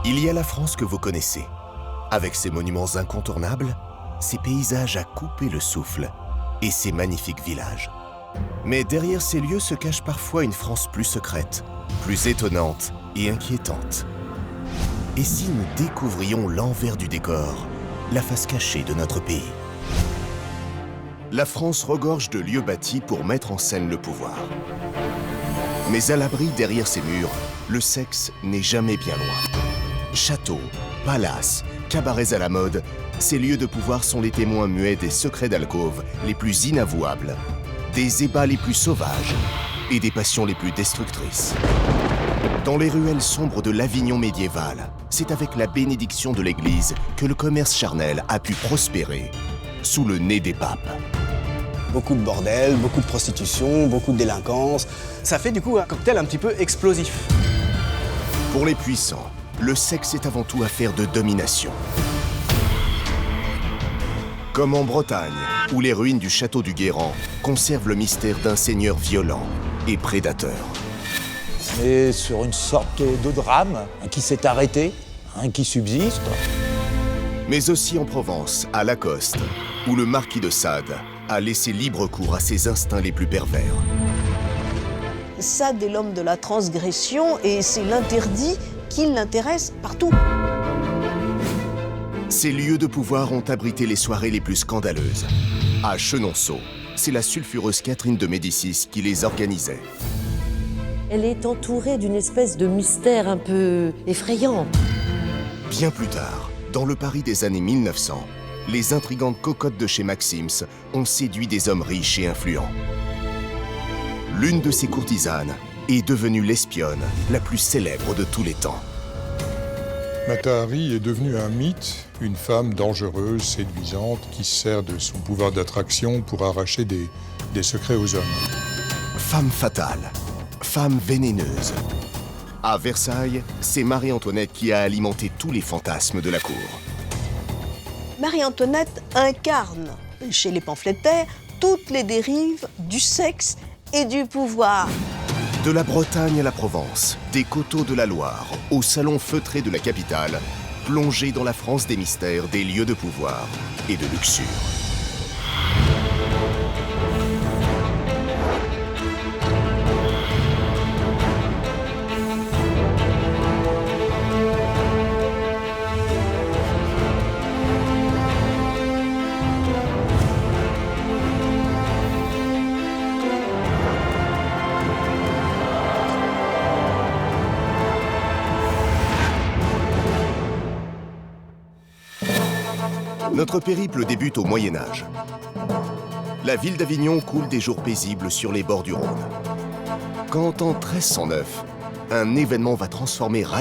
Il y a la France que vous connaissez, avec ses monuments incontournables, ses paysages à couper le souffle et ses magnifiques villages. Mais derrière ces lieux se cache parfois une France plus secrète, plus étonnante et inquiétante. Et si nous découvrions l'envers du décor, la face cachée de notre pays? La France regorge de lieux bâtis pour mettre en scène le pouvoir. Mais à l'abri derrière ces murs, le sexe n'est jamais bien loin. Châteaux, palaces, cabarets à la mode, ces lieux de pouvoir sont les témoins muets des secrets d'alcôve les plus inavouables, des ébats les plus sauvages et des passions les plus destructrices. Dans les ruelles sombres de l'Avignon médiéval, c'est avec la bénédiction de l'Église que le commerce charnel a pu prospérer sous le nez des papes. Beaucoup de bordel, beaucoup de prostitution, beaucoup de délinquance. Ça fait du coup un cocktail un petit peu explosif. Pour les puissants, le sexe est avant tout affaire de domination. Comme en Bretagne, où les ruines du château du Guérand conservent le mystère d'un seigneur violent et prédateur. Et sur une sorte de drame qui s'est arrêté, qui subsiste. Mais aussi en Provence, à Lacoste, où le marquis de Sade a laissé libre cours à ses instincts les plus pervers. Sade est l'homme de la transgression et c'est l'interdit qui l'intéresse partout. Ces lieux de pouvoir ont abrité les soirées les plus scandaleuses. À Chenonceau, c'est la sulfureuse Catherine de Médicis qui les organisait. Elle est entourée d'une espèce de mystère un peu effrayant. Bien plus tard, dans le Paris des années 1900, les intrigantes cocottes de chez Maxim's ont séduit des hommes riches et influents. L'une de ces courtisanes est devenue l'espionne la plus célèbre de tous les temps. Mata Hari est devenue un mythe, une femme dangereuse, séduisante, qui se sert de son pouvoir d'attraction pour arracher des secrets aux hommes. Femme fatale, femme vénéneuse. À Versailles, c'est Marie-Antoinette qui a alimenté tous les fantasmes de la cour. Marie-Antoinette incarne, chez les pamphlétaires, toutes les dérives du sexe et du pouvoir. De la Bretagne à la Provence, des coteaux de la Loire, au salon feutré de la capitale, plongé dans la France des mystères, des lieux de pouvoir et de luxure. Notre périple débute au Moyen-Âge. La ville d'Avignon coule des jours paisibles sur les bords du Rhône. Quand en 1309, un événement va transformer